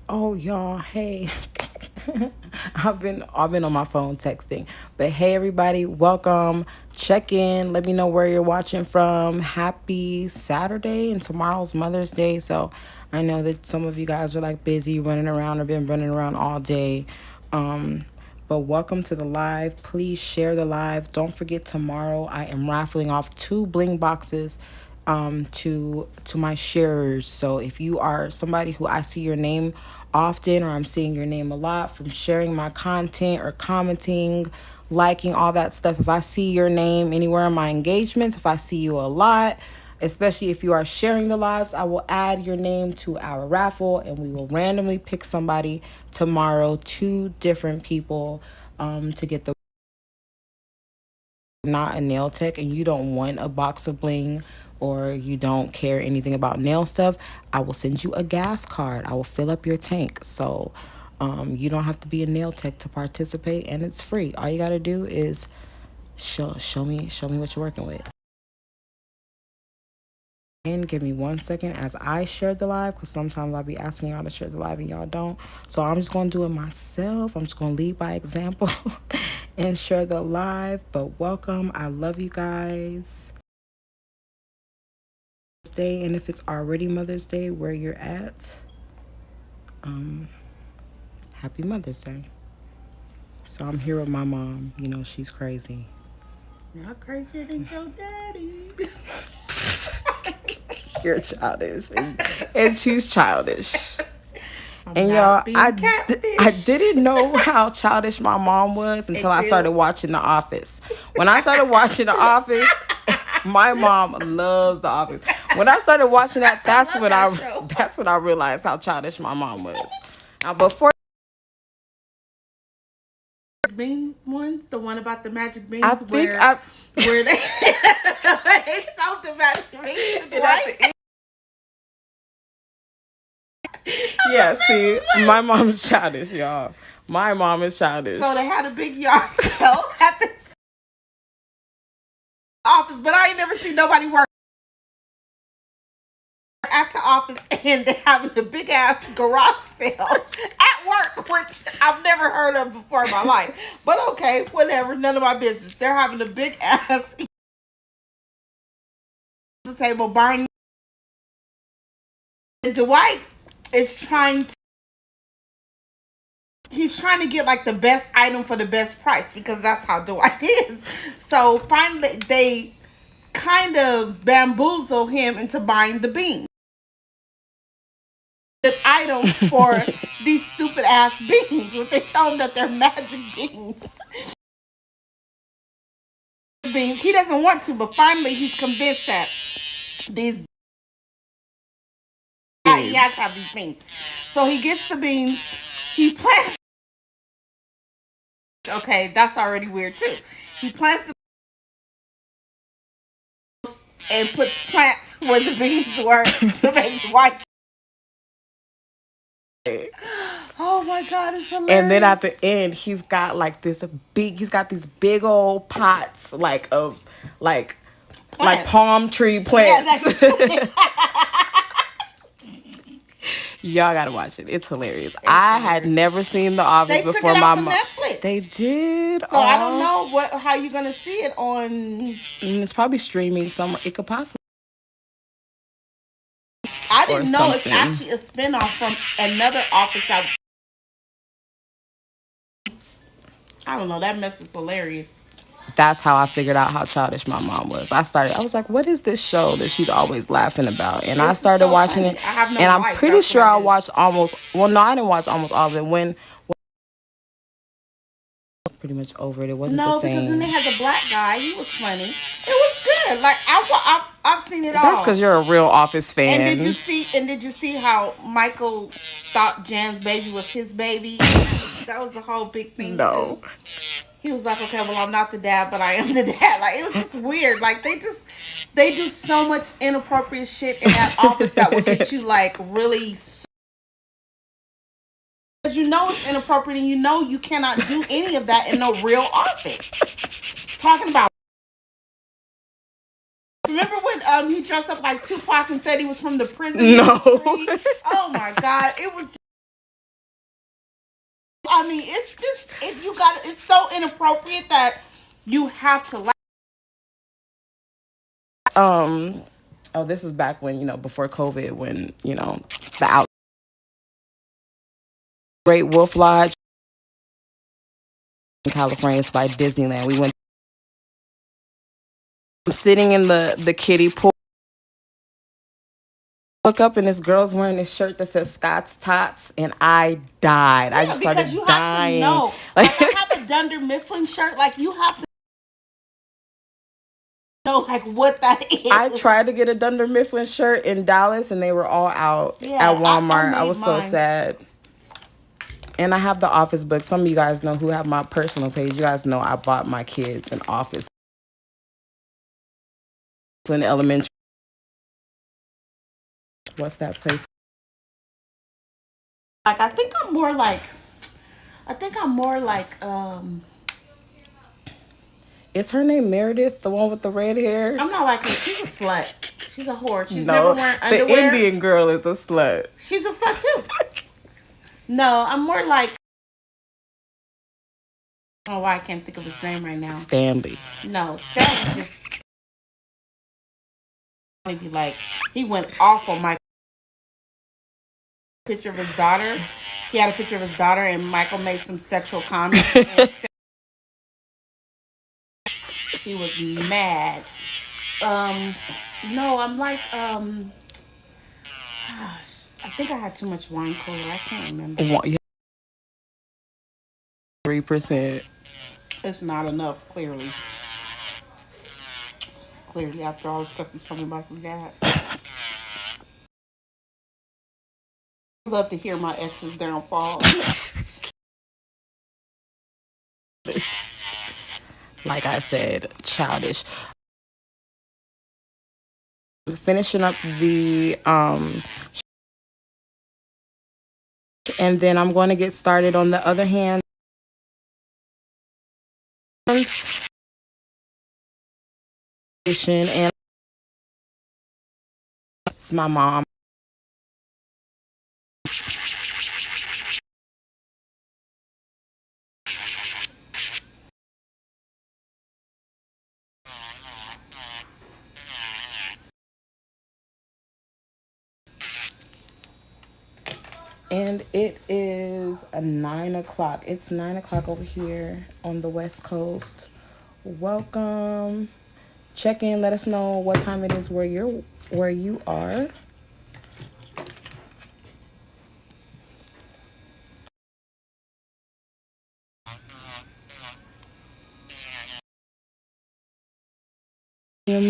Oh y'all, hey. I've been on my phone texting. But hey everybody, welcome. Check in. Let me know where you're watching from. Happy Saturday and tomorrow's Mother's Day. So I know that some of you guys are like busy running around or been running around all day. Um but welcome to the live. Please share the live. Don't forget tomorrow I am raffling off two bling boxes to my sharers. So if you are somebody who I see your name often, or I'm seeing your name a lot from sharing my content or commenting, liking, all that stuff, if I see your name anywhere in my engagements, if I see you a lot, especially if you are sharing the lives, I will add your name to our raffle and we will randomly pick somebody tomorrow, two different people, to get the not a nail tech and you don't want a box of bling or you don't care anything about nail stuff, I will send you a gas card. I will fill up your tank. So you don't have to be a nail tech to participate and it's free. All you got to do is show me what you're working with. And give me 1 second as I share the live because sometimes I'll be asking y'all to share the live and y'all don't. So I'm just going to do it myself. I'm just going to lead by example and share the live. But welcome. I love you guys. Day, and if it's already Mother's Day where you're at, um happy Mother's Day. So I'm here with my mom. You know, she's crazy. Not crazier than your daddy. You're childish, and she's childish. I'm And not y'all, being I catfish. didn't know how childish my mom was until I started Until watching The Office. When I started watching The Office, my mom loves The Office. When I started watching that, I love that show. that's when I realized how childish my mom was. Now, before Bean ones, the one about the magic I beans think where they sold the magic beans to and at Dwight. the end, yeah, see, my mom is childish, y'all. My mom is childish. So they had a big yard sale at the office, but I ain't never seen nobody work at the office and they having a big ass garage sale at work, which I've never heard of before in my life. But okay, whatever, none of my business. They're having a big ass table buying. Dwight is trying to he's trying to get like the best item for the best price because that's how Dwight is. So finally they kind of bamboozle him into buying the beans. The item for these stupid ass beans, which they tell him that they're magic beans. Beans. He doesn't want to, but finally he's convinced that these he has to have these beans. So he gets the beans. He plants. Okay, that's already weird too. He plants the and puts plants where the beans were to make white. Oh my god, it's And then at hilarious. the end, he's got these big old pots like like Plants. palm tree Yeah, plants. that's Y'all gotta watch it. It's hilarious. it's I had hilarious. never seen The Office They took before it my off of mom. They Netflix. did. So I don't Oh, know how you're gonna see it on. it's probably streaming somewhere. It could possibly I or didn't know it's something. actually a spinoff from another office out. I don't know. That mess is hilarious. That's how I figured out how childish my mom was. I was like, what is this show that she's always laughing about? And I It's just started so watching it, funny. I have no and I'm life. pretty That's what sure I I do. watched well, no, I didn't watch almost all of it. When pretty much over it, it wasn't the No, because then they same. had the black guy. He was funny. It was good. Like I've seen it That's all. because you're a real Office And did you fan. see? And did you see how Michael thought Jan's baby was his baby? That was a whole big thing too. No. He was like, "Okay, well, I'm not the dad, but I am the dad." Like it was just weird. Like they do so much inappropriate shit in that office that will get you like really. Because you know it's inappropriate and you know you cannot do any of that in no real office. Talking about. Remember when he dressed up like Tupac and said he was from the prison No. industry? Oh my god, it was I mean, it's just it's so inappropriate that you have to laugh. Oh, this is back when, before COVID, when, the out Great Wolf Lodge in California. It's by Disneyland. We went. I'm sitting in the kiddie pool. Look up and this girl's wearing this shirt that says Scott's Tots, and I died. I Yeah, just started because you dying. have to know. Like I have a Dunder Mifflin shirt. Like you have to know like what that is. I tried to get a Dunder Mifflin shirt in Dallas, and they were all out at Walmart. I was so sad. And I have the Office book. Some of you guys know who have my personal page. You guys know I bought my kids an Office in elementary. What's that place? Like I think I'm more like Is her name Meredith, the one with the red hair? I'm not like her. She's a slut. She's a whore. She's No, never wearing underwear. The Indian girl is a slut. She's a slut too. No, I'm more like, I don't know why I can't think of his name right now. Stanley. No, Stanley just be like, he went off on my picture of his daughter. He had a picture of his daughter, and Michael made some sexual comments. He was mad. No, I'm like, gosh, I think I had too much wine cooler. I can't remember. 3%. It's not enough, clearly. Clearly, after all the stuff he's coming back from that. I love to hear my ex's downfall. Like I said, childish. Finishing up the and then I'm going to get started on the other hand. And it's my mom. And it is 9 o'clock. It's 9 o'clock over here on the West Coast. Welcome. Check in. Let us know what time it is where you are.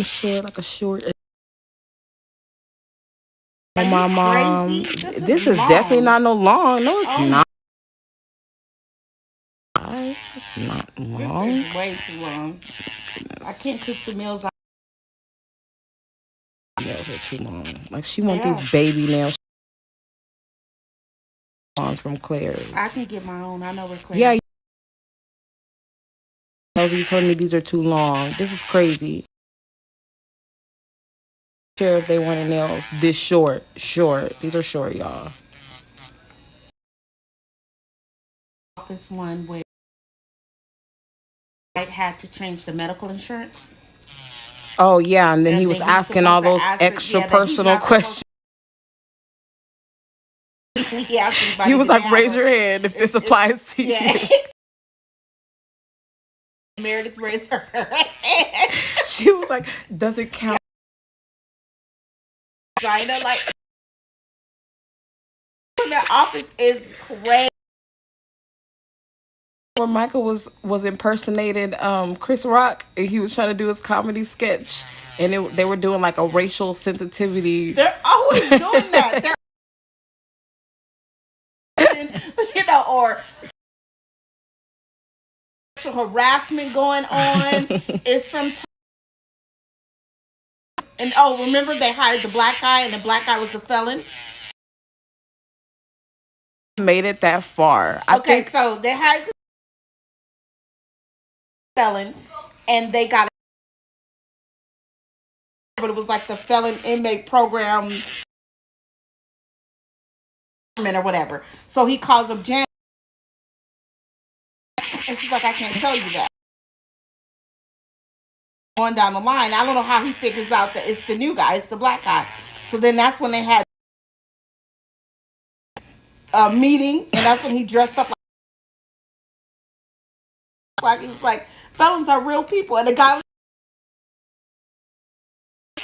Short, like a short. My mom. This is definitely not no long. No, it's not. It's not long. This is way too long. I can't cook the meals. Nails are too long. Like she want these baby nails from Claire's. I can get my own. I know where Claire's. Yeah. You told me these are too long. This is crazy. Sure, if they wanted nails this short. These are short, y'all. This one where I had to change the medical insurance. Oh yeah, and then he was asking all those extra personal questions. He was like, "Raise your hand if this applies to you." Meredith raised her hand. She was like, "Does it count?" China, like, the office is crazy. When Michael was impersonating Chris Rock, and he was trying to do his comedy sketch, and they were doing like a racial sensitivity. They're always doing that. They're, or sexual harassment going on. It's sometimes. And remember they hired the black guy, and the black guy was a felon. Made it that far. So they hired the felon, and they got. But it was like the felon inmate program or whatever. So he calls up Jan. And she's like, I can't tell you that. Going down the line, I don't know how he figures out that it's the new guy, it's the black guy. So then that's when they had a meeting, and that's when he dressed up like he was like, felons are real people. And the guy was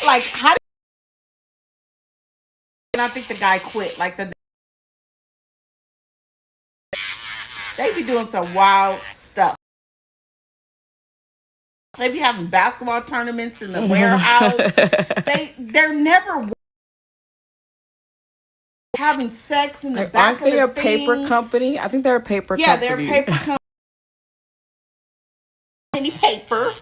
like, how do you? And I think the guy quit. Like, they be doing some wild stuff. They be having basketball tournaments in the warehouse. They're never having sex in the back Aren't of they the a paper company? I think they're a paper Yeah, company. they're a paper company. Any paper.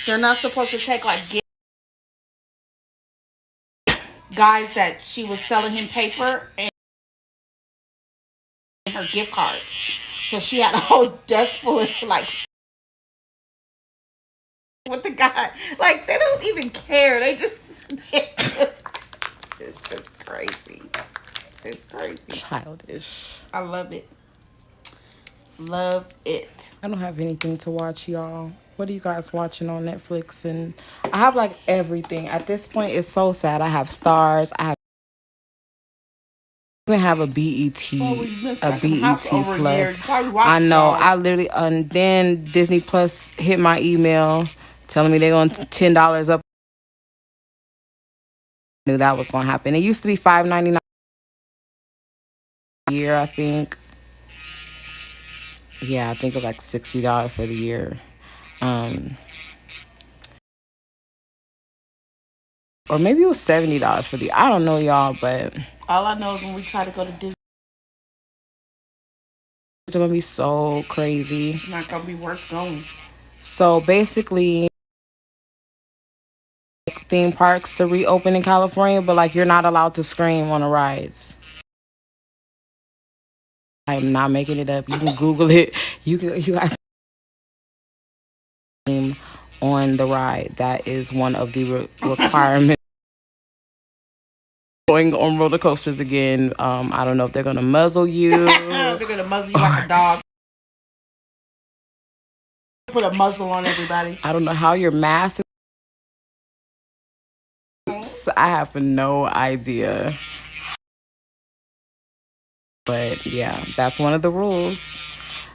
They're not supposed to take like guys that she was selling him paper and her gift cards. So she had a whole desk full of like with the guy. Like they don't even care. It's just crazy. It's crazy. Childish. I love it. Love it. I don't have anything to watch, y'all. What are you guys watching on Netflix? And I have like everything. At this point, it's so sad. I have Stars. I even have a BET, a BET Plus. I know. I literally, and then Disney Plus hit my email telling me they're going $10 up. I knew that was going to happen. It used to be $5.99 a year, I think. Yeah, I think it was like $60 for the year. Or maybe it was $70 for the. I don't know, y'all, but all I know is when we try to go to Disney, it's gonna be so crazy. It's not gonna be worth going. So basically, theme parks to reopen in California, but like you're not allowed to scream on the rides. I'm not making it up. You can Google it. You guys on the ride. That is one of the requirements. Going on roller coasters again. I don't know if they're gonna muzzle you. They're gonna muzzle you like a dog. Put a muzzle on everybody. I don't know how your mask is. I have no idea. But yeah, that's one of the rules.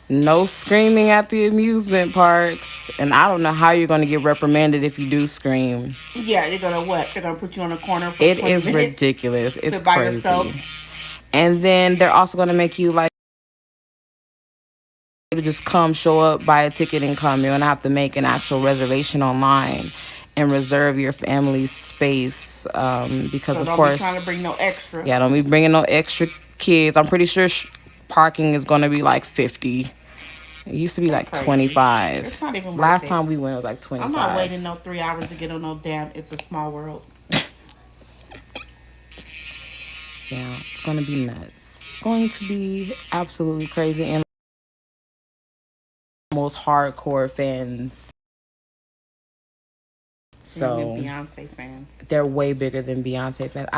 No screaming at the amusement parks. And I don't know how you're going to get reprimanded if you do scream. Yeah, they're going to what? They're going to put you on a corner for It is ridiculous. It's crazy. Yourself. And then they're also going to make you like to just come, show up, buy a ticket and come. You're going to have to make an actual reservation online and reserve your family's space because so of don't course be trying to bring no extra. Yeah, don't be bringing no extra kids. I'm pretty sure parking is going to be like 50. It used to be like 25. It's not even worth Last it. time we went, it was like 25. I'm not waiting no 3 hours to get on no damn It's a Small World. Yeah, it's going to be nuts. It's going to be absolutely crazy. And most hardcore fans. So Beyonce fans. They're way bigger than Beyonce fans.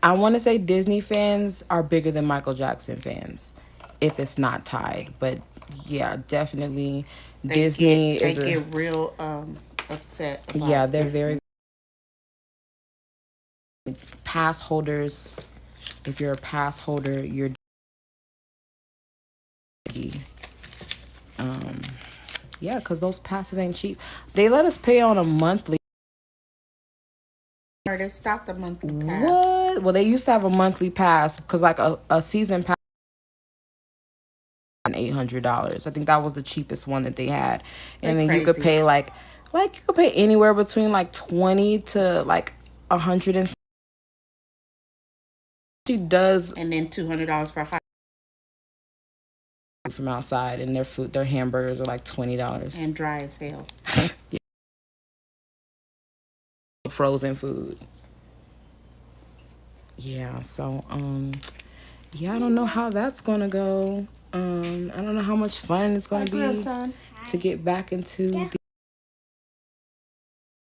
I want to say Disney fans are bigger than Michael Jackson fans, if it's not tied. But yeah, definitely Disney they get real upset about yeah, they're Disney. very pass holders. If you're a pass holder, you're yeah, because those passes ain't cheap. They let us pay on a monthly. They stopped the monthly pass. What? Well, they used to have a monthly pass because like a season pass $800. I think that was the cheapest one that they had. And then you could pay like you could pay anywhere between like 20 to like 100 and she does. And then $200 for hot from outside, and their hamburgers are like $20 and dry as hell. Yeah. Frozen food. Yeah, so yeah, I don't know how that's gonna go. I don't know how much fun it's gonna be to get back into the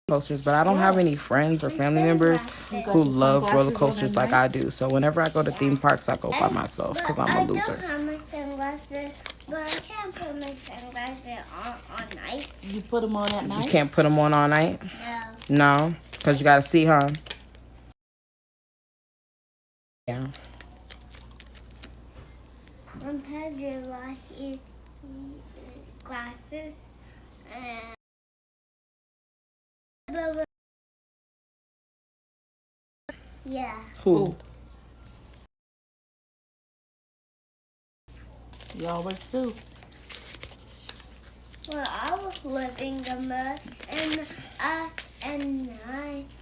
coasters, but I don't have any friends or family members who love roller coasters like I do. So whenever I go to theme parks, I go by myself because I'm a loser. I don't have my sunglasses, but I can't put my sunglasses on night. You put them on at night? You can't put them on all night? No. No? Because you got to see, huh? Yeah. When Pedro lost his glasses, and yeah. Who? You always do. Well, I was living the mud, and I.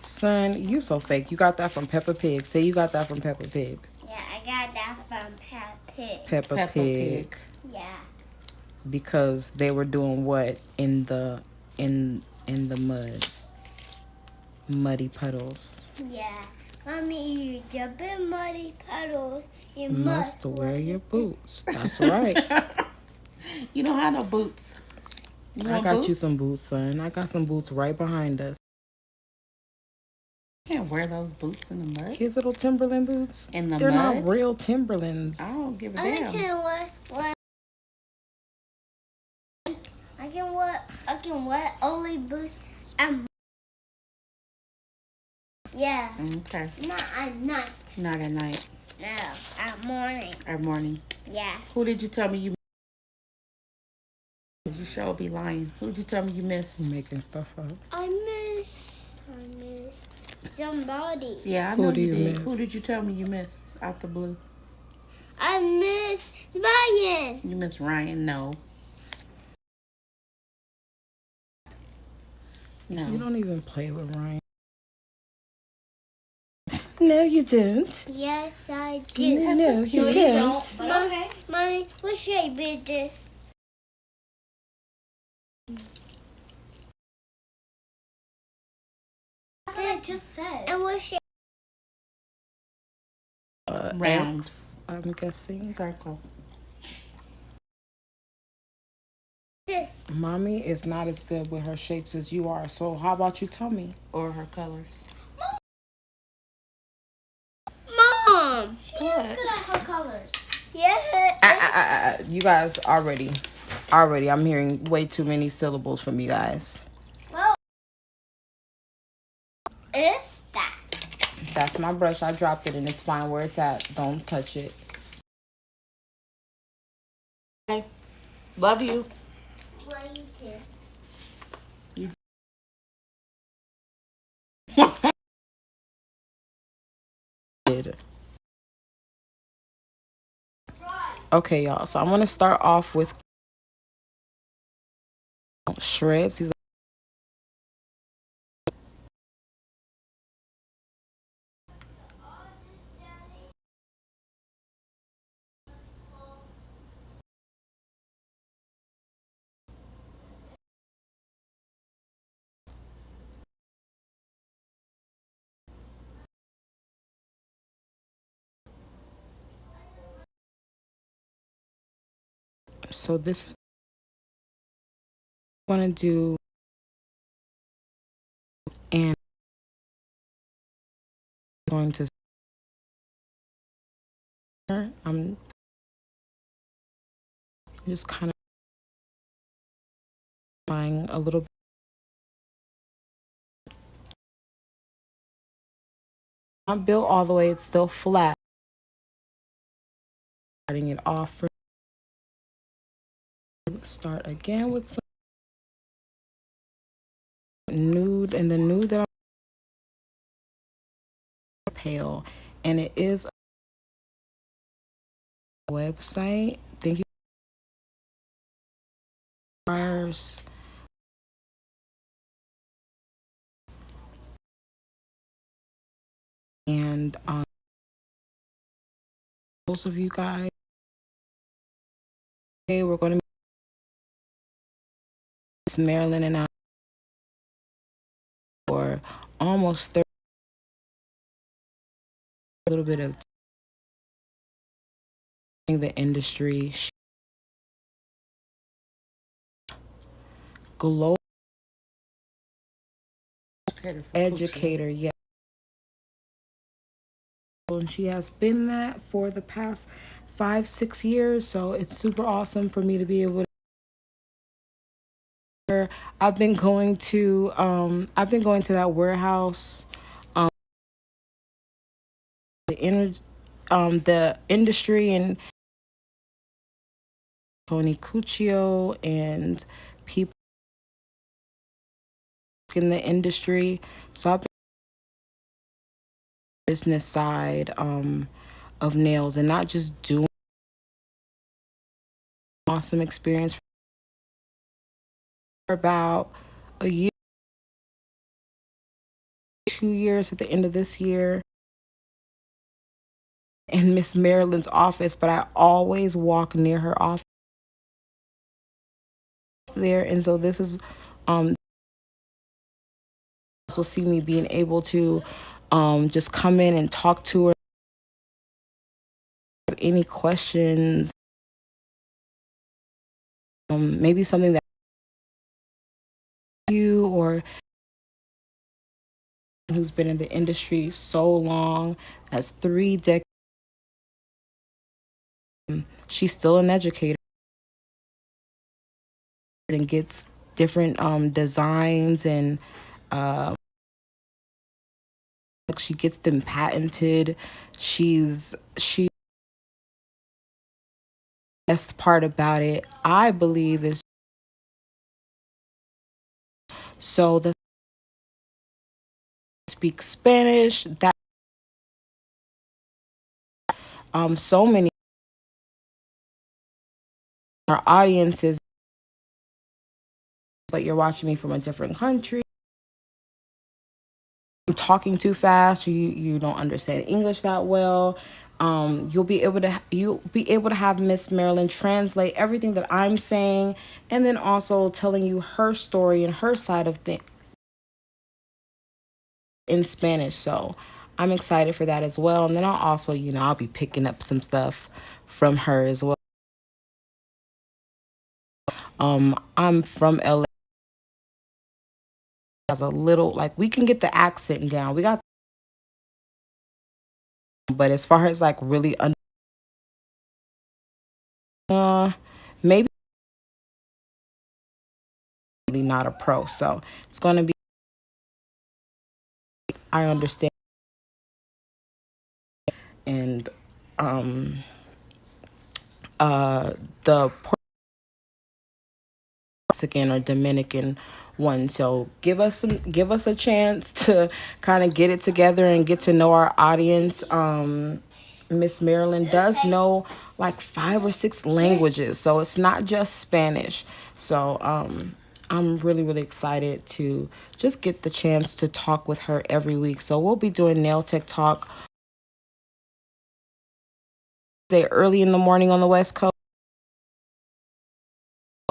Son, you so fake. You got that from Peppa Pig. Say you got that from Peppa Pig. Yeah, I got that from Peppa Pig. Peppa Pig. Yeah. Because they were doing what in the mud? Muddy puddles. Yeah. Mommy, you jump in muddy puddles. You Must wear your boots. That's right. You don't have no boots. You I want got boots? you some boots, son. I got some boots right behind us. You can't wear those boots in the mud. His little Timberland boots. In the They're mud? not real Timberlands. I don't give a I damn. can wear. I can wear only boots. Yeah. Okay. Not at night. Not at night. No, at morning. Or morning. Yeah. Who did you tell me you You sure be lying. Who did you tell me you missed? Making stuff up. I miss somebody. Yeah, I Who know do you you did. miss? Who did you tell me you missed out the blue? I miss Ryan. You miss Ryan? No. No. You don't even play with Ryan. No, you don't. Yes, I do. No, you don't. But okay. Mommy, what shape is this? That's what I just said. And what shape? Rounds. I'm guessing. Circle. This. Mommy is not as good with her shapes as you are. So how about you tell me? Or her colors. Mom. She is good at her colors. Yeah. You guys already, I'm hearing way too many syllables from you guys. Well, it's that. That's my brush. I dropped it and it's fine where it's at. Don't touch it. Okay. Love you. What do you do? Okay, y'all. So I'm gonna start off with shreds. These So this is what I'm gonna do, and I'm going to. I'm just kind of buying a little. Not built all the way. It's still flat. Cutting it off. Start again with some nude, and the nude that I'm pale, and it is a website. Thank you. And most of you guys, okay, we're going to miss Maryland and I for almost 30, a little bit of the industry. Global educator, yeah. And she has been that for the past 5-6 years, so it's super awesome for me to be able to. I've been going to that warehouse, the industry, and Tony Cuccio and people in the industry. So I've been on the business side of nails, and not just doing awesome experience for about a year, 2 years at the end of this year in Miss Maryland's office, but I always walk near her office there. And so this is will see me being able to just come in and talk to her. Any questions, maybe something that you or who's been in the industry so long, that's 3 decades. She's still an educator and gets different designs, and she gets them patented. She Best part about it, I believe, is so the speak Spanish, that so many our audiences, but you're watching me from a different country. I'm talking too fast, or you don't understand English that well. You'll be able to have Miss Maryland translate everything that I'm saying, and then also telling you her story and her side of things in Spanish. So I'm excited for that as well. And then I'll also, I'll be picking up some stuff from her as well. I'm from LA. As a little, like, we can get the accent down. We got, but as far as like really maybe really not a pro. So it's going to be, I understand. And the Mexican or Dominican one. So give us a chance to kind of get it together and get to know our audience. Miss Maryland does know like 5 or 6 languages, so it's not just Spanish. So I'm really, really excited to just get the chance to talk with her every week. So we'll be doing Nail Tech Talk early in the morning on the West Coast,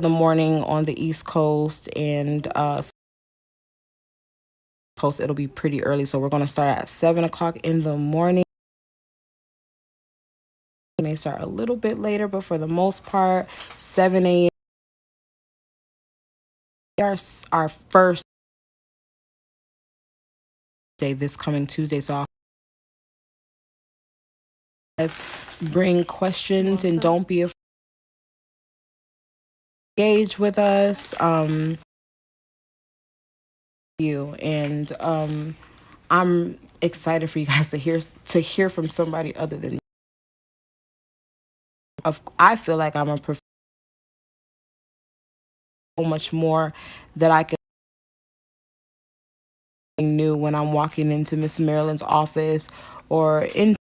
the morning on the East Coast, and Coast it'll be pretty early. So we're going to start at 7 o'clock in the morning. We may start a little bit later, but for the most part, 7 a.m. Our first day this coming Tuesday. So I'll bring questions and don't be afraid to engage with us. And I'm excited for you guys to hear from somebody other than I feel like I'm a professional. So much more that I could new when I'm walking into Miss Maryland's office or into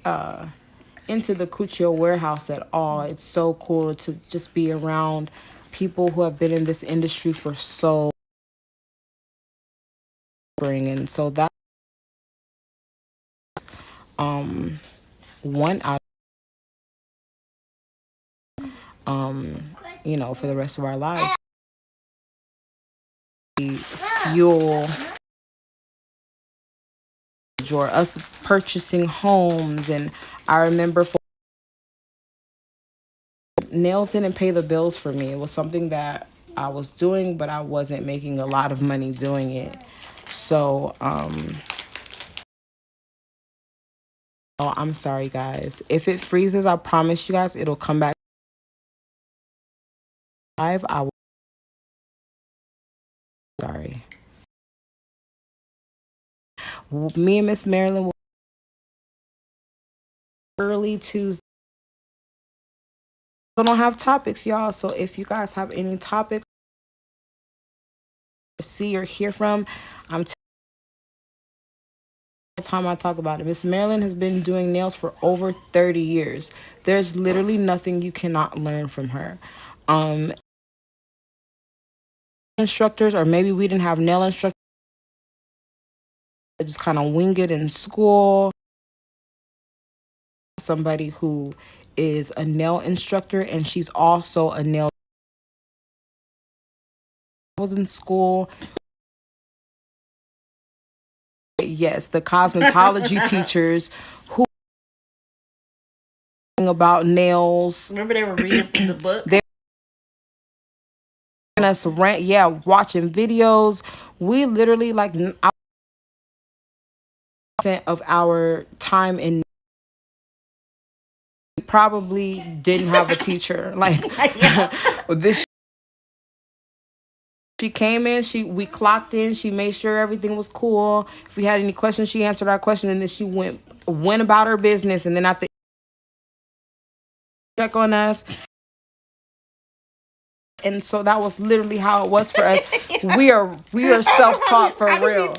the Cuccio warehouse at all. It's so cool to just be around people who have been in this industry for so long. And so that one out for the rest of our lives. Fuel or us purchasing homes. And I remember nails didn't pay the bills for me. It was something that I was doing, but I wasn't making a lot of money doing it. So, oh, I'm sorry, guys. If it freezes, I promise you guys, it'll come back live. I will. Sorry. Me and Miss Marilyn will early Tuesday. I don't have topics, y'all. So if you guys have any topics to see or hear from, I'm time I talk about it. Miss Marilyn has been doing nails for over 30 years. There's literally nothing you cannot learn from her. Instructors, or maybe we didn't have nail instructors, I just kind of wing it in school. Somebody who is a nail instructor, and she's also a nail. I was in school. Yes, the cosmetology teachers who about nails. Remember they were reading from the book? They us rant, yeah, watching videos. We literally like of our time in probably didn't have a teacher like this. She came in, we clocked in, she made sure everything was cool. If we had any questions, she answered our question, and then she went about her business, and then after check on us. And so that was literally how it was for us. We are self-taught for real.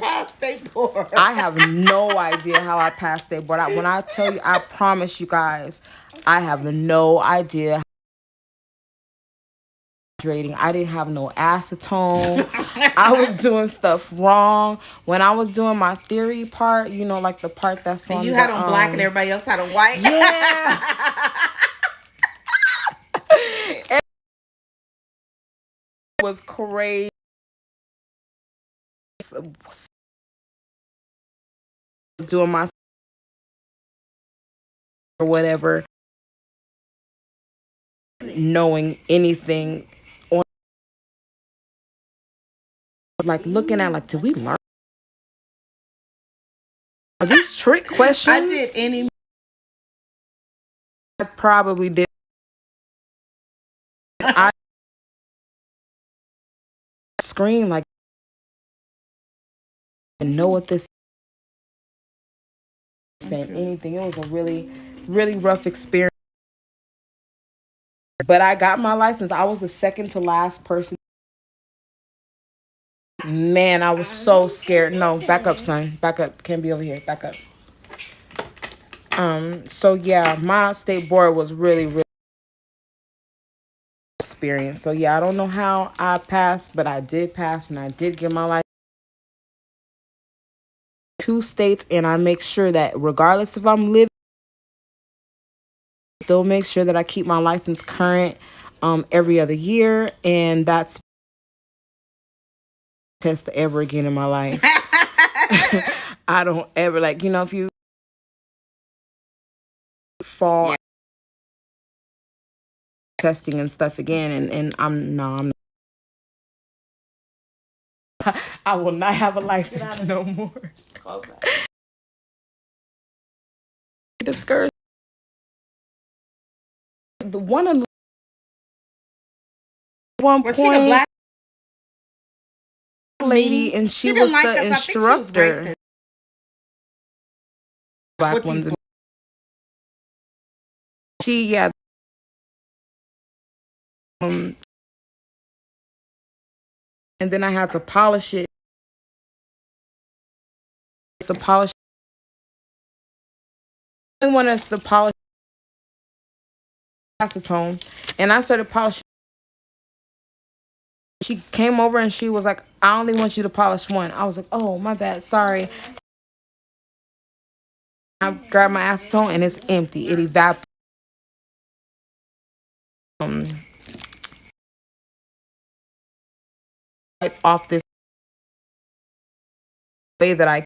I have no idea how I passed state board. When I tell you, I promise you guys, I have no idea. I didn't have no acetone. I was doing stuff wrong. When I was doing my theory part, you know, like the part that's on. You had on black and everybody else had on white. Yeah. It was crazy. Doing my or whatever, knowing anything on, like looking at like, did we learn? Are these trick questions? I did any. I probably did. I scream like, I know what this is. Saying anything. It was a really, really rough experience. But I got my license. I was the second to last person. Man, I was so scared. No, back up, son. Back up. Can't be over here. Back up. So yeah, my state board was really, really experience. So yeah, I don't know how I passed, but I did pass, and I did get my license. 2 states, and I make sure that regardless if I'm living, still make sure that I keep my license current every other year, and that's test ever again in my life. I don't ever, like, you know, if you fall testing and stuff again, and I'm not. I will not have a license no more. Discouraged. The one of one Was point, she the black lady, and she was like the us. instructor. Black With ones. these- She, yeah. And then I had to polish it. To polish. I want us to polish acetone, and I started polishing. She came over and she was like, I only want you to polish one. I was like, oh, my bad, sorry. I grabbed my acetone and it's empty. It evaporated. Off this way that I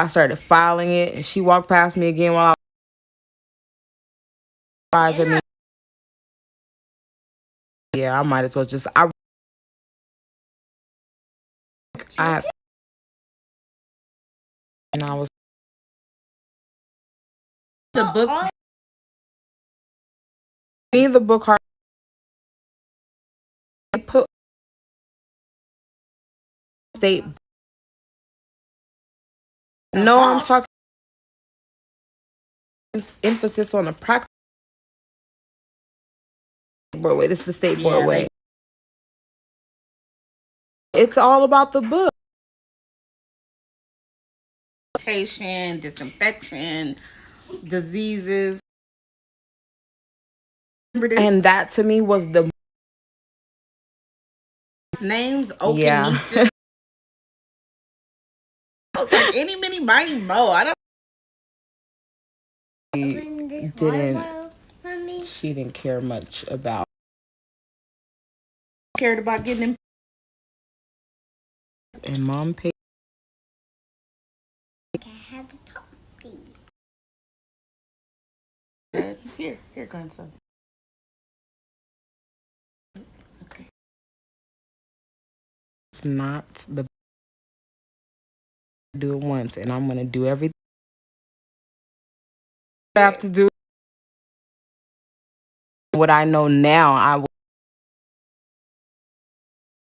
started filing it, and she walked past me again while I was at me. yeah, I might as well just I and I was The book. me the book hard. I put state. No, I'm talking emphasis on the practice board way. This is the state board Yeah, way. It's all about the book. Sanitation, disinfection, diseases. Remember this? And that to me was the names. yeah. Okinesis. I was like, any, mini, mighty, mo. I don't Open this water didn't bottle for me. she didn't care much about cared about getting them. and mom paid. I have to talk these. Here, grandson. Okay. It's not the do it once, and I'm gonna do everything I have to do. What I know now, I will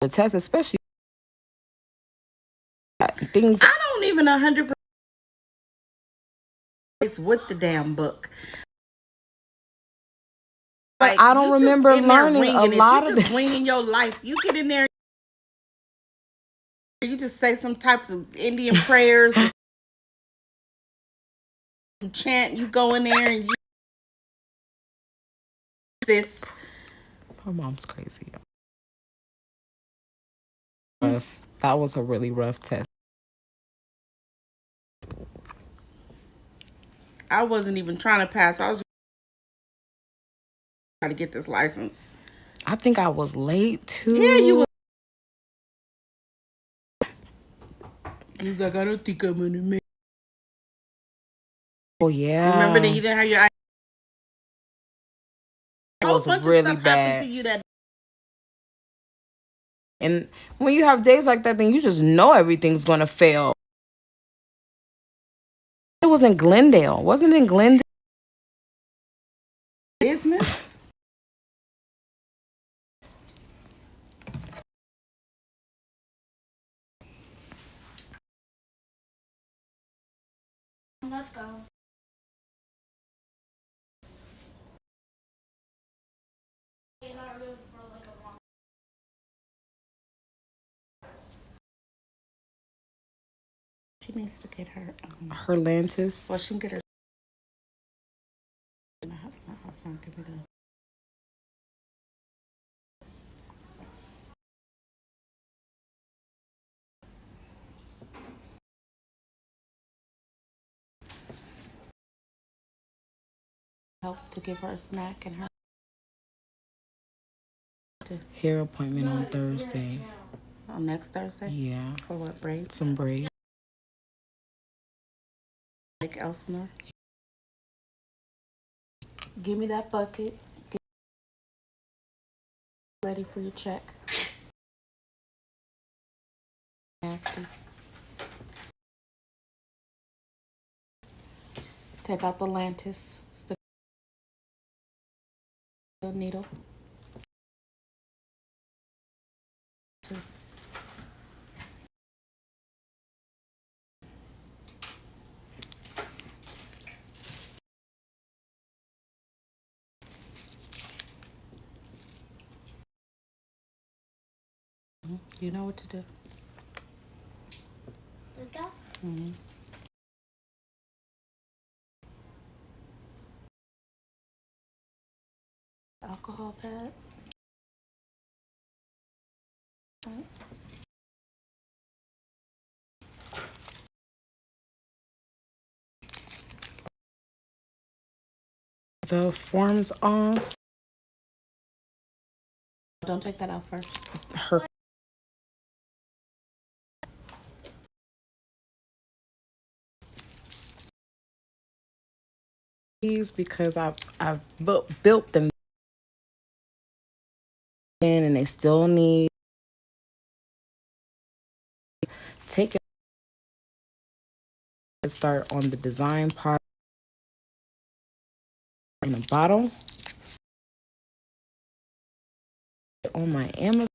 the test, especially things. I don't even 100%. It's with the damn book. Like, I don't you just remember in there learning a winging it. lot You of just this. winging your life. You get in there, you just say some type of Indian prayers, and some chant. You go in there and you sis. My mom's crazy. Rough. That was a really rough test. I wasn't even trying to pass. I was just trying to get this license. I think I was late too. Yeah, you were. He was like, I don't think I'm gonna make. Oh yeah. Remember that you didn't have your. It A was bunch really of stuff bad. happened to you that. And when you have days like that, then you just know everything's gonna fail. It was in Glendale. Wasn't it in Glendale? Business. Let's go. She needs to get her. Her Lantis. Well, she can get her. Hassan can be done. Help to give her a snack and her. Hair appointment on Thursday. On next Thursday? Yeah. For what, braids? Some braids. Like Elsinore? Give me that bucket. Get ready for your check. Nasty. Take out the Lantis. Stick the needle. You know what to do. Like that? Mm-hmm. Alcohol pad. Right. The form's off. Don't take that out first. Her because I've built them and they still need take it start on the design part in a bottle on my Amazon.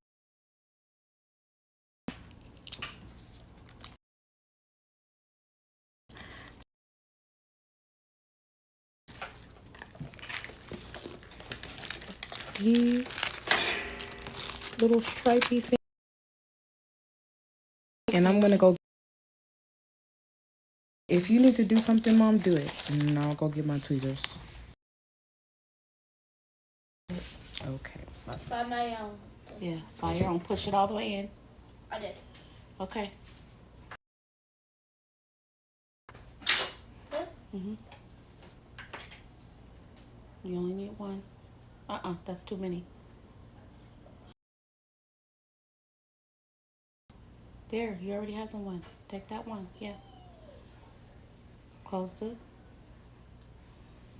These little stripey things, and I'm gonna go. If you need to do something, Mom, do it, and I'll go get my tweezers. Okay. By my own. Yeah, by your own. Push it all the way in. I did. Okay. This? You only need one. That's too many. There, you already have the one. Take that one. Yeah. Close it.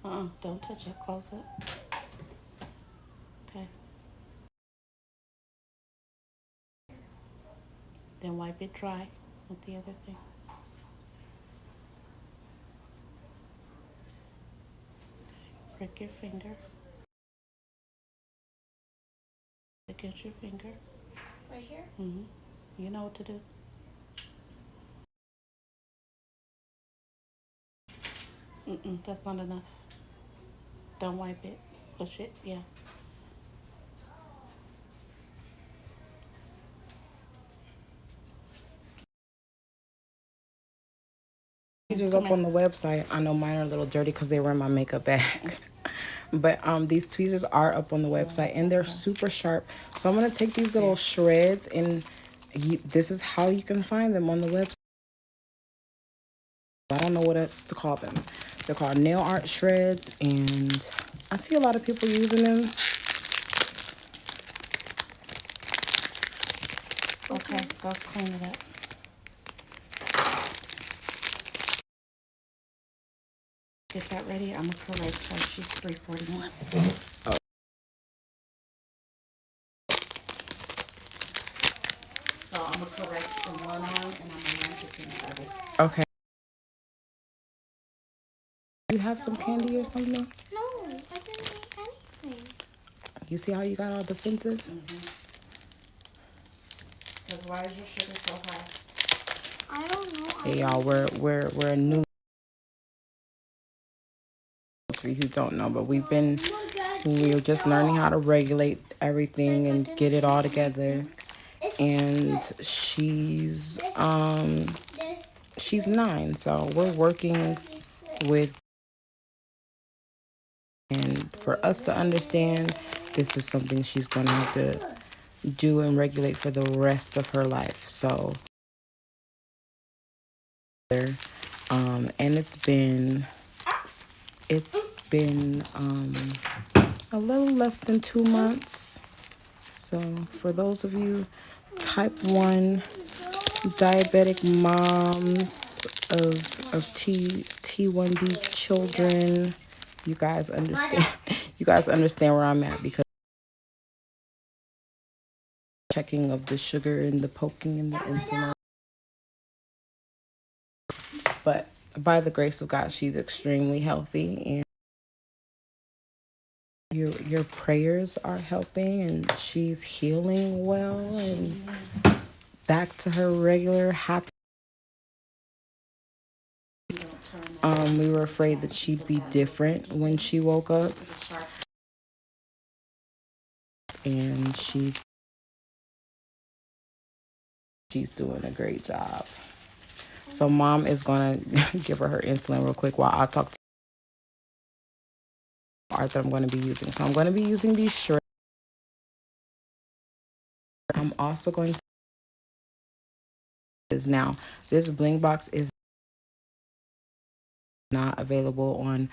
Don't touch it. Close it. Okay. Then wipe it dry with the other thing. Prick your finger against your finger. Right here? You know what to do. That's not enough. Don't wipe it. Push it. Yeah. Tweezers up on the website. I know mine are a little dirty because they were in my makeup bag. But these tweezers are up on the website and they're super sharp. So I'm gonna take these little shreds and this is how you can find them on the website. I don't know what else to call them. They're called nail art shreds, and I see a lot of people using them. Okay, go clean it up. Get that ready. I'm gonna correct her. She's 341. So I'm gonna correct the one arm and I'm gonna make this in the other. Okay. You have some candy or something? No, I didn't eat anything. You see how you got all defensive? Because why is your sugar so high? I don't know. Hey y'all, we're a new for you who don't know, but we're just learning how to regulate everything and get it all together. And she's 9, so we're working with, and for us to understand, this is something she's gonna have to do and regulate for the rest of her life. So and it's been a little less than 2 months. So for those of you type 1 diabetic moms of T1D children, you guys understand where I'm at, because checking of the sugar and the poking and the insulin. But by the grace of God, she's extremely healthy, and your prayers are helping, and she's healing well and back to her regular happy. We were afraid that she'd be different when she woke up, and she's doing a great job. So Mom is gonna give her insulin real quick while I talk to Arthur. I'm going to be using. So I'm going to be using these shreds. I'm also going to now this bling box is not available on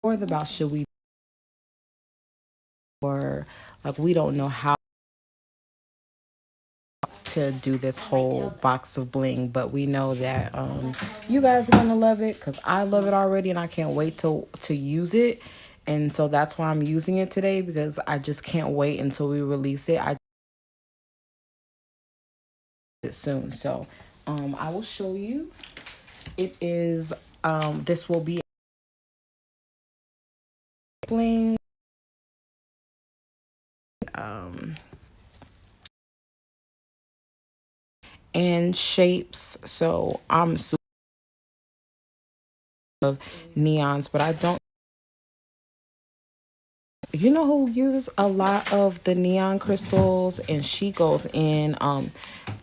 or about should we, or like we don't know how to do this whole box of bling, but we know that you guys are gonna love it because I love it already and I can't wait to use it. And so that's why I'm using it today, because I just can't wait until we release it. I it soon. So I will show you. It is this will be bling and shapes. So I'm super of neons, but I don't. You know who uses a lot of the neon crystals, and she goes in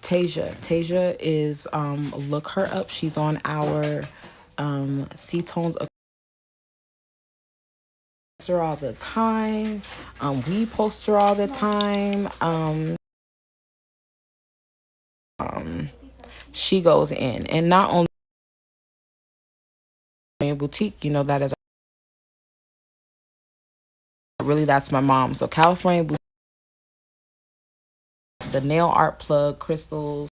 Tasia. Tasia is look her up. She's on our C-Tones her all the time. We post her all the time. She goes in, and not only in boutique, you know, that is really, that's my mom. So California Boutique, the nail art plug crystals.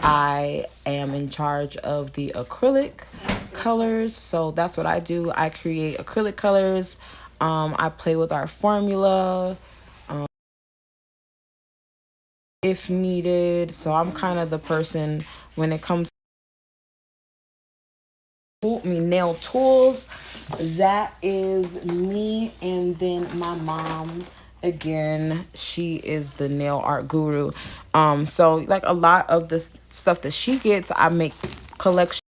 I am in charge of the acrylic colors, so that's what I do. I create acrylic colors. I play with our formula if needed. So I'm kind of the person when it comes to me nail tools. That is me, and then my mom. Again, she is the nail art guru. So like a lot of the stuff that she gets, I make collection.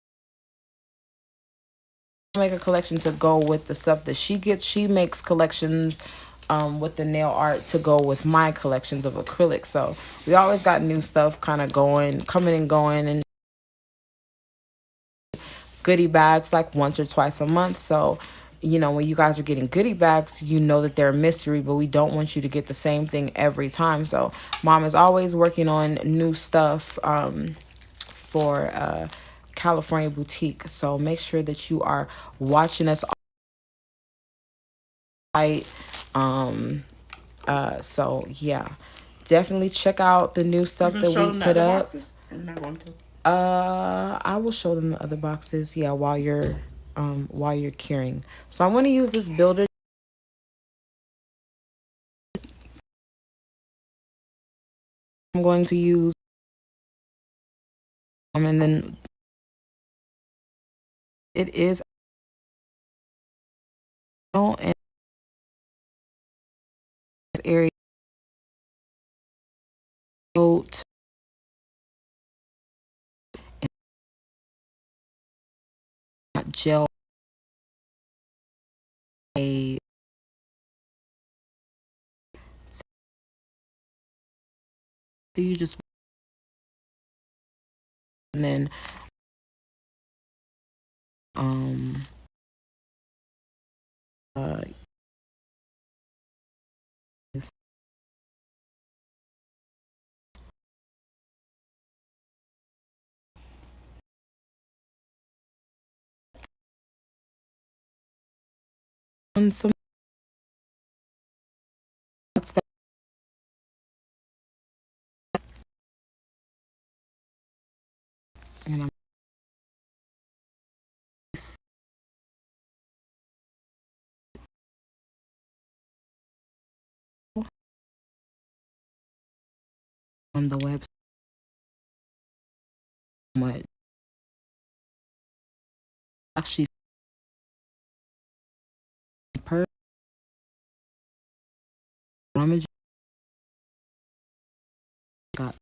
Make a collection to go with the stuff that she gets. She makes collections with the nail art to go with my collections of acrylic. So we always got new stuff kind of going, coming and going, and goodie bags like once or twice a month. So you know, when you guys are getting goodie bags, you know that they're a mystery, but we don't want you to get the same thing every time. So mom is always working on new stuff for California Boutique. So make sure that you are watching us right. So yeah, definitely check out the new stuff that we put up. I'm not going to. I will show them the other boxes, yeah, while you're curing. So I'm going to use this builder. I'm going to use and then it is and this area coat and gel a so you just and then um uh on some what's that, and I'm on the website much actually per rummage got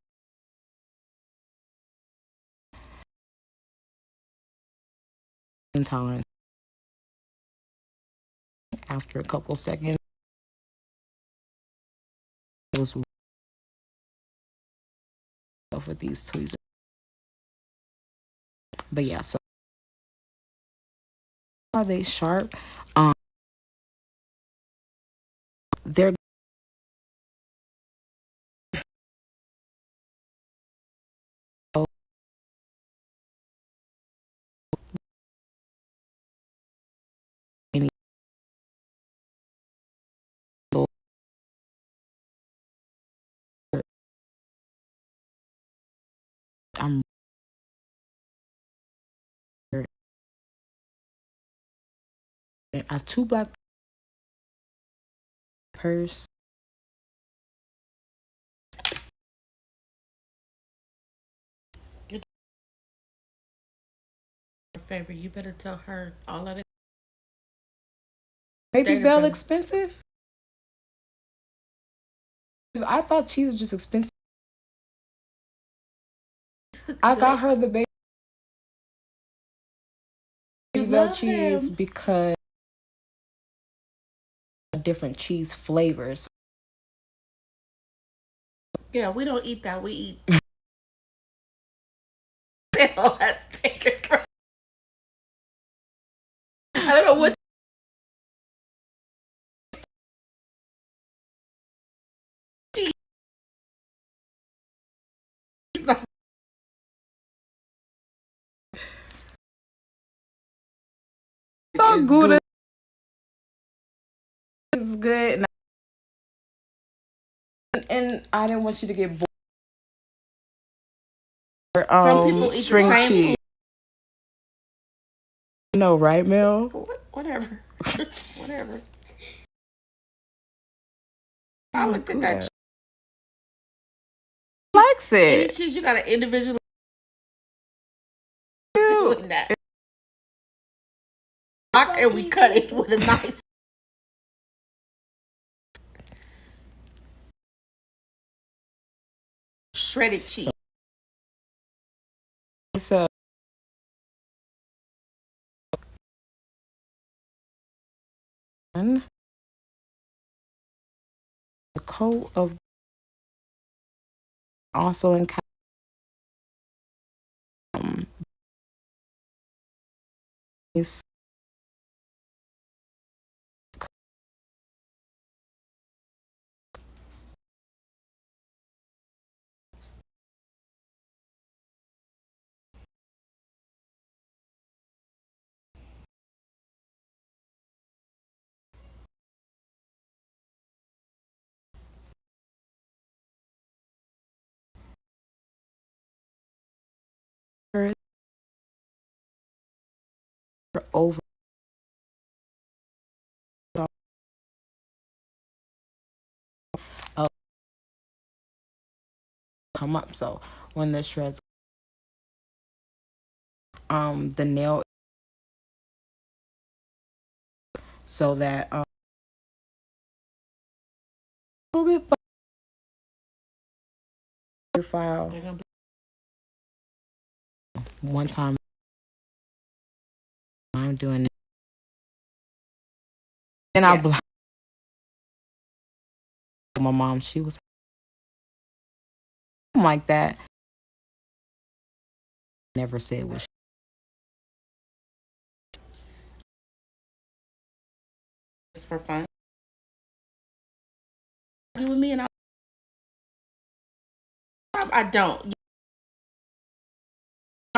intolerance after a couple seconds. It was rough with these tweezers, but yeah, so are they sharp? They're any little I'm I have 2 black purse. Your favorite. You better tell her all of it. Baby Data Bell brother. expensive? I thought cheese was just expensive. I got her the Baby You Bell love cheese him. because different cheese flavors. Yeah, we don't eat that. We eat. That's taken from. I don't know what. Cheese. Like, thought it's Gouda is good, and I didn't want you to get bored. Some people eat the String same cheese. No, right, Mel? Whatever. Whatever. I looked at that. Likes Any it. cheese you got to individually doing that. And we cut it with a knife. Shredded cheese. So the coat of also in is over come up. So when the shreds the nail so that a little bit your file one time I'm doing and I blocked my mom. She was like that. Never said what Just for fun. You with me and I don't.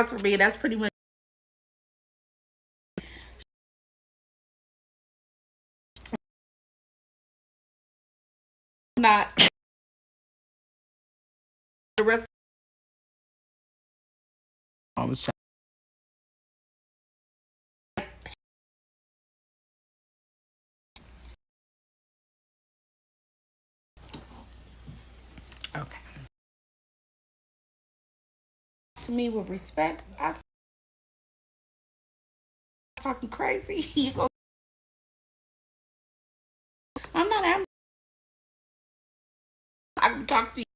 For me, that's pretty much not the rest. I was trying. Okay. To me with respect. I talking crazy. You go. I'm not. I can talk to you.